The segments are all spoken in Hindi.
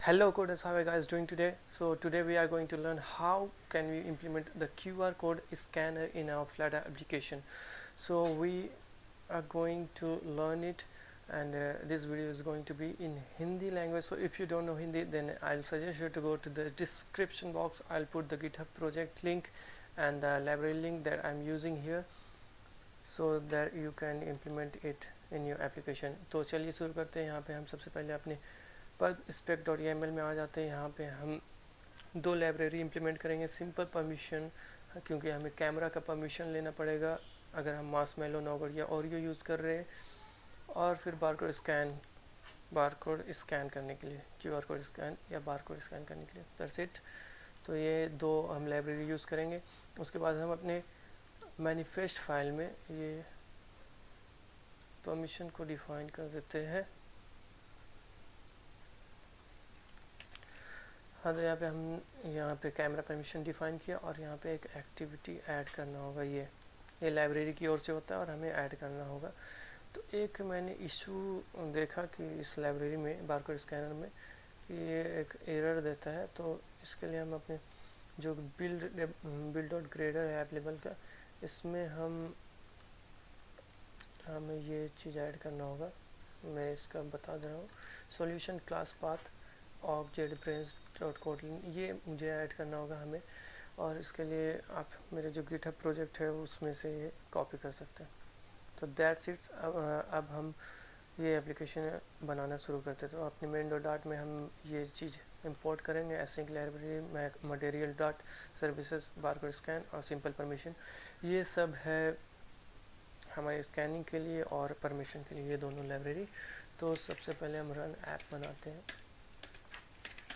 Hello coders, how are you guys doing today? So today we are going to learn how can we implement the QR code scanner in our Flutter application. So we are going to learn it, and this video is going to be in Hindi language. So if you don't know Hindi, then I'll suggest you to go to the description box. I'll put the GitHub project link and the library link that I'm using here so that you can implement it in your application. तो चलिए शुरू करते हैं। यहाँ पे हम सबसे पहले अपने पर spec.yml में आ जाते हैं। यहाँ पे हम दो लाइब्रेरी इंप्लीमेंट करेंगे। सिंपल परमिशन, क्योंकि हमें कैमरा का परमिशन लेना पड़ेगा अगर हम मार्शमैलो, नॉगड या ओरियो यूज़ कर रहे हैं, और फिर बारकोड स्कैन करने के लिए, QR कोड स्कैन या बारकोड स्कैन करने के लिए। That's it. तो ये दो हम लाइब्रेरी यूज़ करेंगे। उसके बाद हम अपने मैनिफेस्ट फाइल में ये परमिशन को डिफाइन कर देते हैं। हाँ, तो यहाँ पे कैमरा परमिशन डिफाइन किया और यहाँ पे एक एक्टिविटी ऐड करना होगा। ये लाइब्रेरी की ओर से होता है और हमें ऐड करना होगा। तो एक मैंने इशू देखा कि इस लाइब्रेरी में, बारकोड स्कैनर में, ये एक एरर देता है। तो इसके लिए हम अपने जो build.gradle है ऐप लेवल का, इसमें हमें ये चीज़ ऐड करना होगा। मैं इसका बता दे रहा हूँ। सॉल्यूशन classpath org.jetbrains.kotlin, ये मुझे ऐड करना होगा हमें, और इसके लिए आप मेरे जो गिटहब प्रोजेक्ट है उसमें से ये कॉपी कर सकते हैं। तो दैट्स इट्स। अब हम ये एप्लीकेशन बनाना शुरू करते हैं। तो अपने main.dart में हम ये चीज़ इंपोर्ट करेंगे। Async library, material dot services, barcode scan और सिंपल परमिशन। ये सब है हमारे स्कैनिंग के लिए और परमिशन के लिए, ये दोनों लाइब्रेरी। तो सबसे पहले हम रन ऐप बनाते हैं।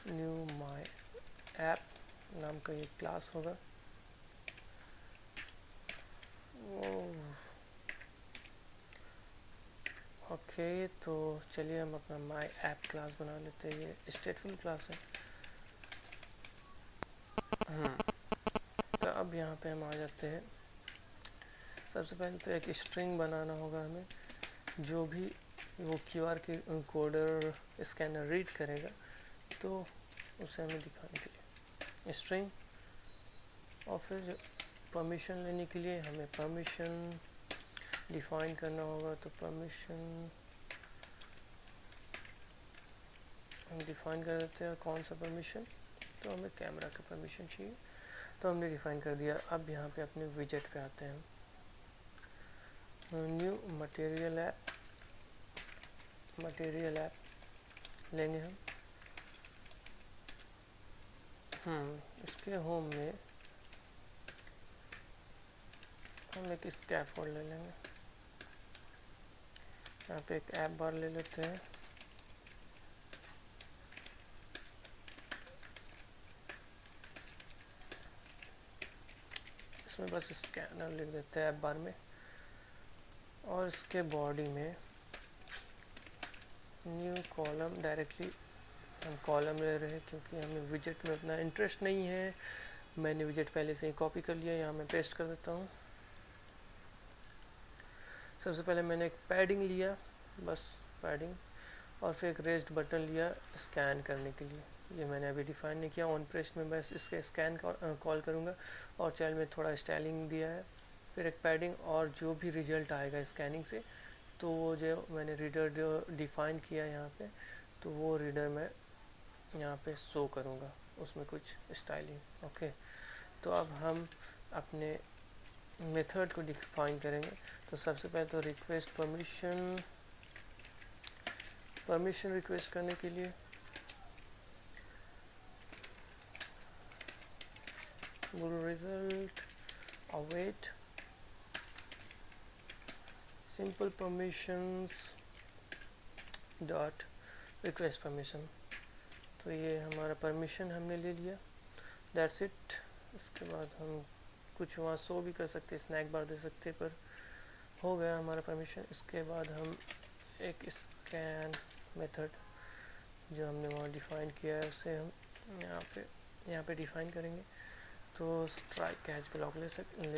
न्यू माई ऐप नाम का ये क्लास होगा। ओके, तो चलिए हम अपना माई ऐप क्लास बना लेते हैं। ये स्टेटफुल क्लास है। तो अब यहाँ पे हम आ जाते हैं। सबसे पहले तो एक स्ट्रिंग बनाना होगा हमें, जो भी वो QR की कोडर स्कैनर रीड करेगा तो उसे हमें दिखाने के लिए स्ट्रिंग। और फिर परमिशन लेने के लिए हमें परमिशन डिफाइन करना होगा। तो परमिशन हम डिफाइन कर देते हैं। कौन सा परमिशन? तो हमें कैमरा का परमिशन चाहिए, तो हमने डिफाइन कर दिया। अब यहाँ पे अपने विजेट पे आते हैं। न्यू मटेरियल ऐप लेंगे हम। इसके होम में हम एक स्कैफोल्ड ले लेंगे। यहाँ पे एक ऐप बार ले लेते हैं। इसमें बस स्कैनर लिख देते हैं ऐप बार में, और इसके बॉडी में न्यू कॉलम, डायरेक्टली हम कॉलम ले रहे हैं क्योंकि हमें विजेट में उतना इंटरेस्ट नहीं है। मैंने विजेट पहले से ही कॉपी कर लिया, यहाँ मैं पेस्ट कर देता हूँ। सबसे पहले मैंने एक पैडिंग लिया, बस पैडिंग, और फिर एक रेज्ड बटन लिया स्कैन करने के लिए। ये मैंने अभी डिफाइन नहीं किया। ऑन प्रेस्ट में बस इसके स्कैन कॉल करूँगा, और चाइल्ड में थोड़ा स्टाइलिंग दिया है। फिर एक पैडिंग, और जो भी रिजल्ट आएगा स्कैनिंग से, तो वो जो मैंने रीडर जो डिफाइन किया यहाँ पे, तो वो रीडर मैं यहाँ पे शो करूँगा, उसमें कुछ स्टाइलिंग। ओके, तो अब हम अपने मेथड को डिफाइन करेंगे। तो सबसे पहले तो रिक्वेस्ट परमिशन रिक्वेस्ट करने के लिए result await simple permissions dot request permission. तो ये हमारा परमिशन हमने ले लिया। That's it. इसके बाद हम कुछ वहाँ शो भी कर सकते, स्नैक बार दे सकते, पर हो गया हमारा परमिशन। इसके बाद हम एक स्कैन मेथड जो हमने वहाँ डिफाइन किया है, उसे हम यहाँ पे डिफाइन करेंगे। तो स्ट्राइक कैच ब्लॉक ले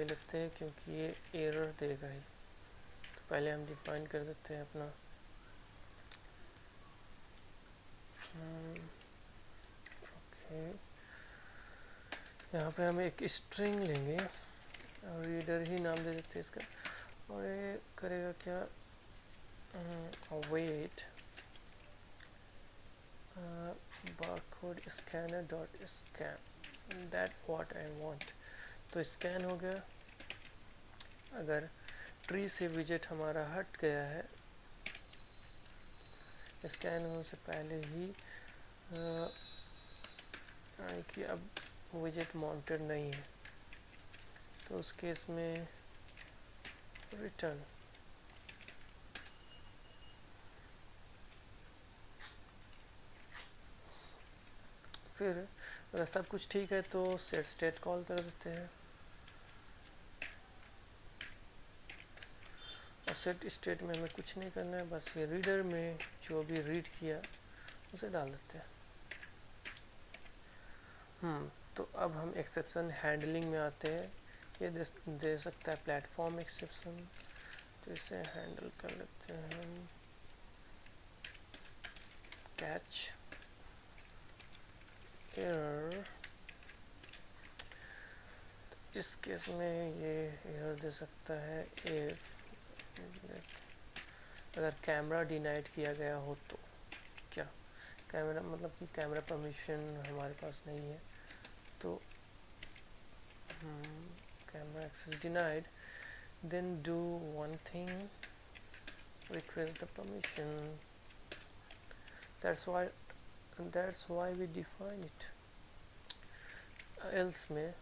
लेते हैं, क्योंकि ये एरर देगा ही। तो पहले हम डिफाइन कर देते हैं अपना यहाँ पे हम एक स्ट्रिंग लेंगे, रीडर ही नाम दे देते हैं इसका, और ये करेगा क्या, wait barcode scanner dot scan that what I want। तो स्कैन हो गया। अगर ट्री से विजेट हमारा हट गया है, स्कैन होने से पहले ही कि अब विजेट माउंटेड नहीं है, तो उस केस में रिटर्न। फिर अगर सब कुछ ठीक है तो सेट स्टेट कॉल कर देते हैं, और सेट स्टेट में हमें कुछ नहीं करना है, बस ये रीडर में जो भी रीड किया उसे डाल देते हैं। तो अब हम एक्सेप्शन हैंडलिंग में आते हैं। ये दे सकता है प्लेटफॉर्म एक्सेप्शन, तो इसे हैंडल कर लेते हैं हम। कैच एरर, तो इस केस में ये एरर दे सकता है इफ अगर कैमरा डिनाइड किया गया हो तो। क्या कैमरा मतलब कि कैमरा परमिशन हमारे पास नहीं है, तो camera access denied, then do one thing, request the permission। that's why we define it। else में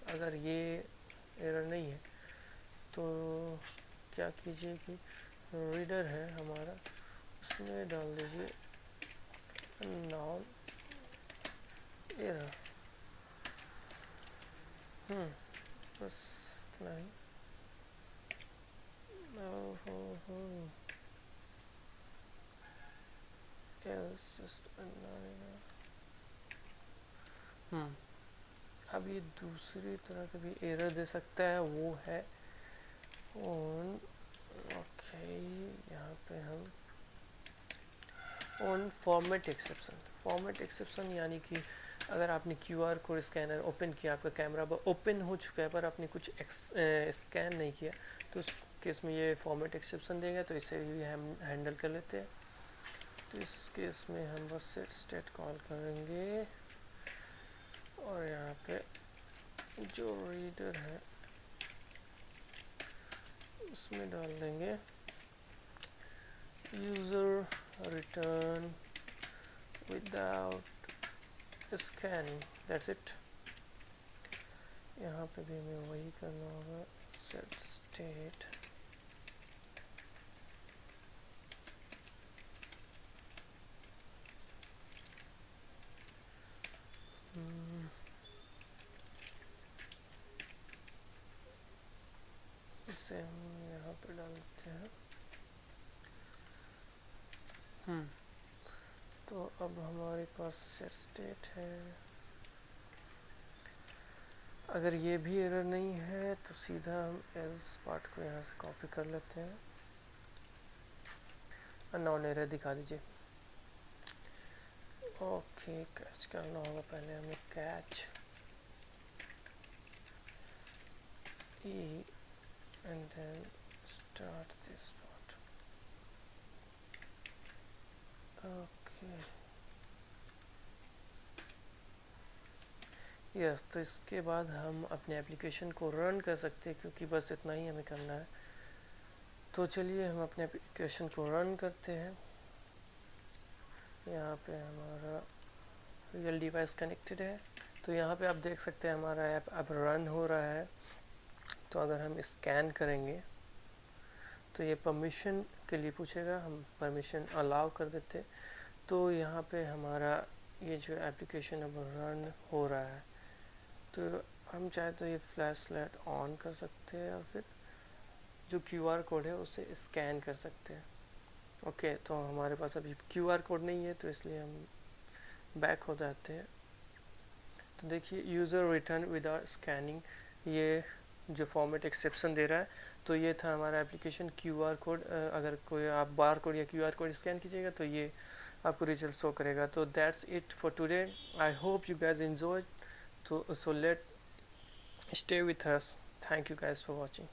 अगर ये एरर नहीं है तो क्या कीजिए कि रीडर है हमारा, उसमें डाल दीजिए नॉन एरर। बस इतना ही। else just अब ये दूसरी तरह का भी एरर दे सकता है, वो है ऑन। ओके, यहाँ पे हम on format exception. Format exception यानी कि अगर आपने QR कोड स्कैनर ओपन किया, आपका कैमरा ओपन हो चुका है पर आपने कुछ स्कैन नहीं किया, तो उस केस में ये फॉर्मेट एक्सेप्शन देगा, तो इसे भी हम हैंडल कर लेते हैं। तो इस केस में हम बस सेट स्टेट कॉल करेंगे, और यहाँ पे जो रीडर है उसमें डाल देंगे user return without scanning, that's it. यहाँ पे भी हमें वही करना होगा, सेट स्टेट इसे हम यहाँ पे डाल देते हैं। तो अब हमारे पास सेट स्टेट है। अगर ये भी एरर नहीं है तो सीधा हम एल्स पार्ट को यहाँ से कॉपी कर लेते हैं, नॉन एरर दिखा दीजिए। ओके, कैच करना होगा पहले हमें, catch E and then start this part। okay, yes. तो इसके बाद हम अपने एप्लीकेशन को रन कर सकते हैं, क्योंकि बस इतना ही हमें करना है। तो चलिए हम अपने एप्लीकेशन को रन करते हैं। यहाँ पे हमारा रियल डिवाइस कनेक्टेड है, तो यहाँ पे आप देख सकते हैं हमारा ऐप अब रन हो रहा है। तो अगर हम स्कैन करेंगे तो ये परमिशन के लिए पूछेगा, हम परमिशन अलाउ कर देते, तो यहाँ पे हमारा ये जो एप्लीकेशन अब रन हो रहा है। तो हम चाहे तो ये फ्लैश लाइट ऑन कर सकते हैं, और फिर जो QR कोड है उसे स्कैन कर सकते हैं। ओके, तो हमारे पास अभी QR कोड नहीं है, तो इसलिए हम बैक हो जाते हैं। तो देखिए यूज़र रिटर्न विदाउट स्कैनिंग, ये जो फॉर्मेट एक्सेप्शन दे रहा है, तो ये था हमारा एप्लीकेशन। QR कोड अगर कोई आप बार कोड या QR कोड स्कैन कीजिएगा तो ये आपको रिजल्ट शो करेगा। तो that's it for today. I hope you guys enjoy. So let stay with us. Thank you guys for watching.